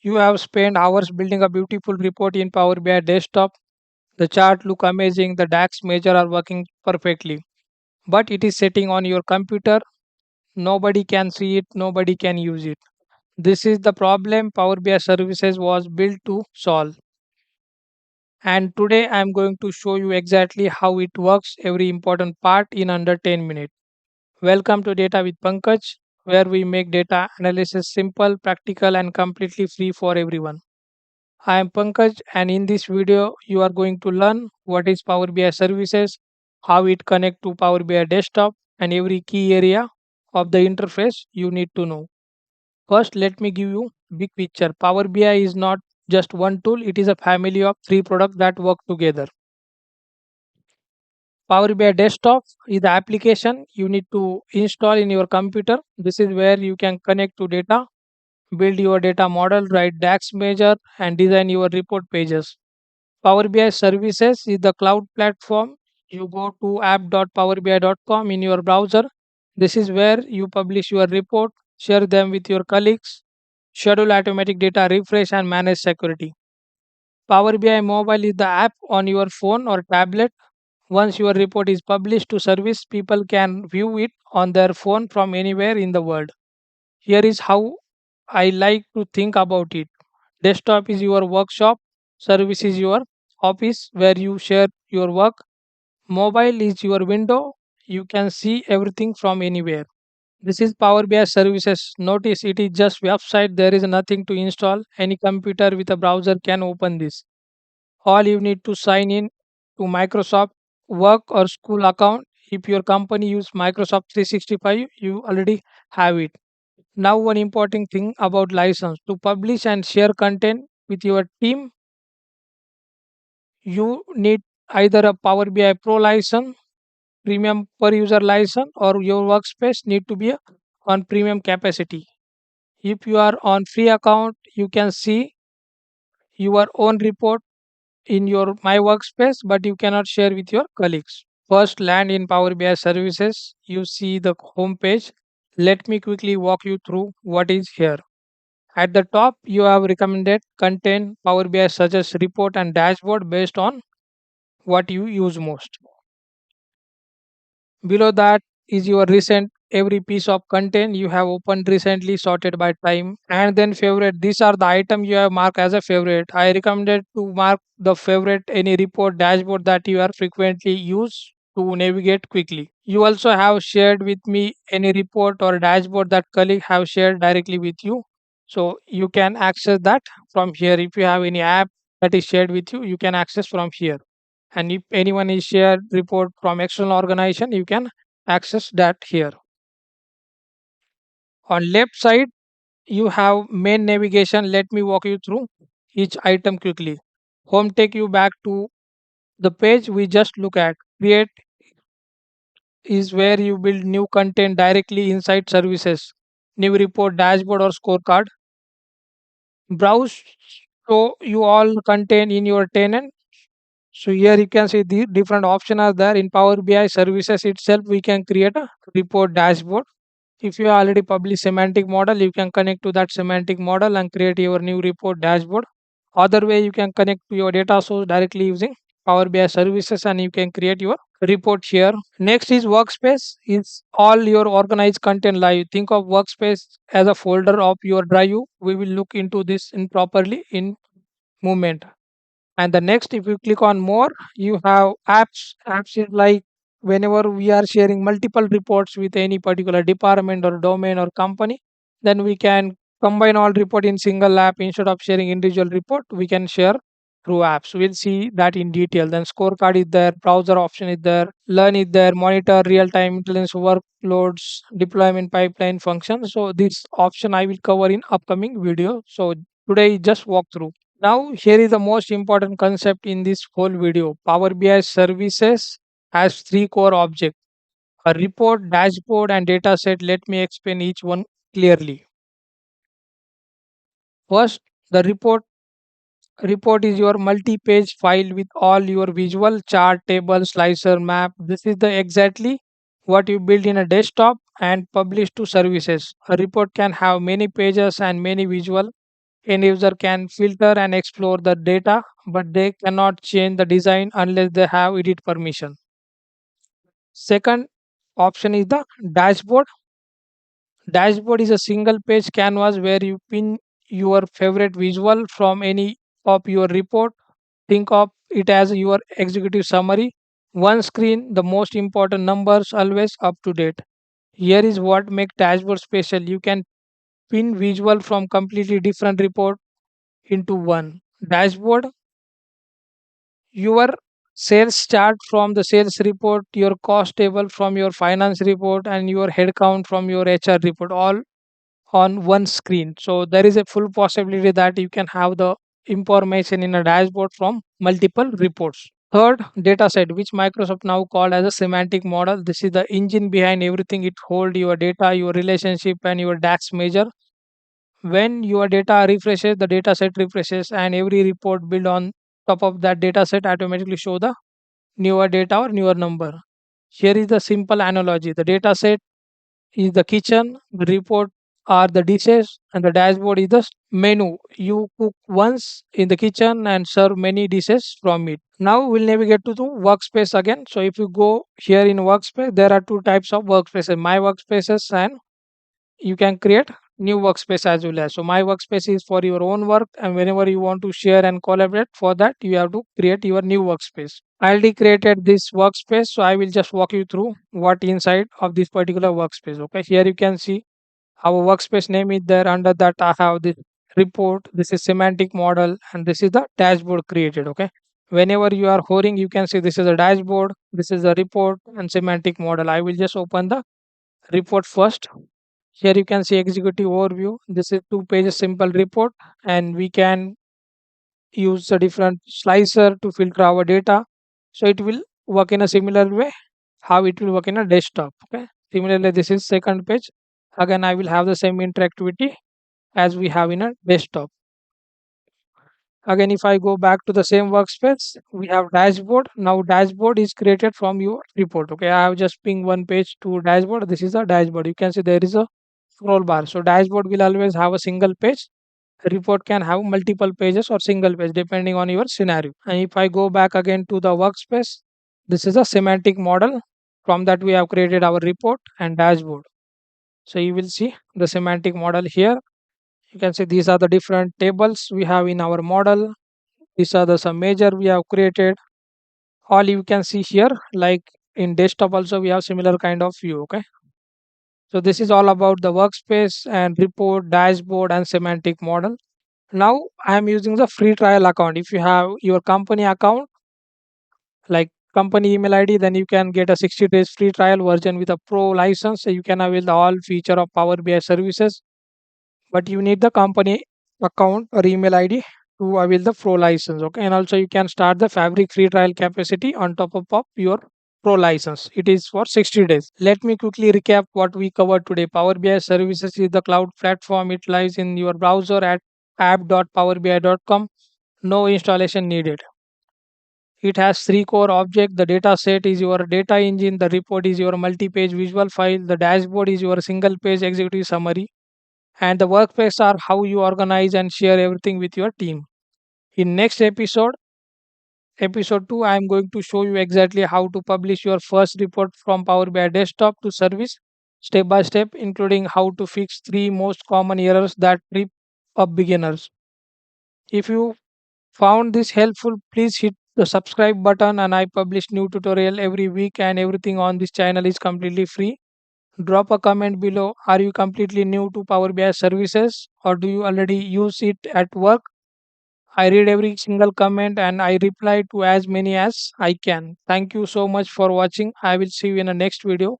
You have spent hours building a beautiful report in Power BI desktop. The chart look amazing, the DAX measure are working perfectly. But it is sitting on your computer. Nobody can see it, nobody can use it. This is the problem Power BI services was built to solve. And today I am going to show you exactly how it works, every important part in under 10 minutes. Welcome to Data with Pankaj, where we make data analysis simple, practical, and completely free for everyone. I am Pankaj, and in this video, you are going to learn what is Power BI services, how it connect to Power BI desktop, and every key area of the interface you need to know. First, let me give you big picture. Power BI is not just one tool; it is a family of three products that work together. Power BI Desktop is the application you need to install in your computer. This is where you can connect to data, build your data model, write DAX measure, and design your report pages. Power BI Services is the cloud platform. You go to app.powerbi.com in your browser. This is where you publish your report, share them with your colleagues, schedule automatic data refresh, and manage security. Power BI Mobile is the app on your phone or tablet. Once your report is published to service, people can view it on their phone from anywhere in the world. Here is how I like to think about it. Desktop is your workshop, service is your office where you share your work. Mobile is your window, you can see everything from anywhere. This is Power BI services. Notice it is just website, there is nothing to install. Any computer with a browser can open this. All you need to sign in to Microsoft work or school account. If your company use Microsoft 365, you already have it. Now one important thing about license. To publish and share content with your team, you need either a Power BI Pro license, premium per user license, or your workspace need to be on premium capacity. If you are on free account, you can see your own report in your my workspace, but you cannot share with your colleagues. First, land in Power BI services. You see the home page. Let me quickly walk you through what is here. At the top, you have recommended content. Power BI suggests report and dashboard based on what you use most. Below that is your recent every piece of content you have opened recently sorted by time, and then favorite. These are the item you have marked as a favorite. I recommended to mark the favorite any report dashboard that you are frequently use to navigate quickly. You also have shared with me any report or dashboard that colleague have shared directly with you. So you can access that from here. If you have any app that is shared with you, you can access from here. And if anyone is shared report from external organization, you can access that here. On left side, you have main navigation. Let me walk you through each item quickly. Home take you back to the page we just look at. Create is where you build new content directly inside services, new report dashboard or scorecard. Browse show you all content in your tenant. So here you can see the different options are there. In Power BI services itself, we can create a report dashboard. If you already publish semantic model, you can connect to that semantic model and create your new report dashboard. Other way, you can connect to your data source directly using Power BI services and you can create your report here. Next is workspace. Is all your organized content live. Think of workspace as a folder of your drive. We will look into this in properly in movement. And the next, if you click on more, you have apps is like whenever we are sharing multiple reports with any particular department or domain or company, then we can combine all report in single app. Instead of sharing individual report, we can share through apps. We'll see that in detail. Then scorecard is there, browser option is there, learn is there, monitor real-time intelligence workloads, deployment pipeline functions. So this option I will cover in upcoming video. So today just walk through. Now, here is the most important concept in this whole video. Power BI services has three core objects: a report, dashboard, and data set. Let me explain each one clearly. First, the report is your multi-page file with all your visual chart, table, slicer, map. This is the exactly what you build in a desktop and publish to services. A report can have many pages and many visual. Any user can filter and explore the data, but they cannot change the design unless they have edit permission. Second option is the dashboard. Dashboard is a single page canvas where you pin your favorite visual from any of your report. Think of it as your executive summary. One screen, the most important numbers always up to date. Here is what makes dashboard special. You can pin visual from completely different report into one dashboard. Your sales chart from the sales report, your cost table from your finance report, and your headcount from your HR report, all on one screen. So there is a full possibility that you can have the information in a dashboard from multiple reports. Third, data set, which Microsoft now called as a semantic model. This is the engine behind everything. It hold your data, your relationship, and your DAX measure. When your data refreshes, the data set refreshes, and every report built on top of that data set automatically show the newer data or newer number. Here is the simple analogy. The data set is the kitchen, the report are the dishes, and the dashboard is the menu. You cook once in the kitchen and serve many dishes from it. Now we'll navigate to the workspace again. So if you go here in workspace, there are two types of workspaces, my workspaces, and you can create new workspace as well. As so my workspace is for your own work, and whenever you want to share and collaborate, for that you have to create your new workspace. I already created this workspace, so I will just walk you through what inside of this particular workspace. Okay, here you can see our workspace name is there. Under that I have this report, this is semantic model, and this is the dashboard created. Okay, whenever you are holding, you can see this is a dashboard, this is a report, and semantic model. I will just open the report first. Here you can see executive overview. This is two pages simple report, and we can use a different slicer to filter our data. So it will work in a similar way how it will work in a desktop. Okay. Similarly, this is second page. Again, I will have the same interactivity as we have in a desktop. Again, if I go back to the same workspace, we have dashboard. Now dashboard is created from your report. Okay, I have just pinged one page to dashboard. This is a dashboard. You can see there is a scroll bar. So dashboard will always have a single page. Report can have multiple pages or single page depending on your scenario. And if I go back again to the workspace, this is a semantic model. From that we have created our report and dashboard. So you will see the semantic model here. You can see these are the different tables we have in our model. These are the some measure we have created. All you can see here, like in desktop also we have similar kind of view. Okay. So this is all about the workspace and report, dashboard, and semantic model. Now I am using the free trial account. If you have your company account, like company email ID, then you can get a 60 days free trial version with a pro license. So you can avail the all feature of Power BI services, but you need the company account or email ID to avail the pro license. Okay, and also you can start the Fabric free trial capacity on top of your pro license. It is for 60 days. Let me quickly recap what we covered today. Power BI services is the cloud platform. It lies in your browser at app.powerbi.com. No installation needed. It has three core objects. The data set is your data engine, the report is your multi-page visual file, the dashboard is your single page executive summary, and the workspace are how you organize and share everything with your team. In next episode, episode 2, I am going to show you exactly how to publish your first report from Power BI desktop to service step by step, including how to fix three most common errors that trip up beginners. If you found this helpful, please hit the subscribe button, and I publish new tutorial every week, and everything on this channel is completely free. Drop a comment below. Are you completely new to Power BI services, or do you already use it at work? I read every single comment and I reply to as many as I can. Thank you so much for watching. I will see you in the next video.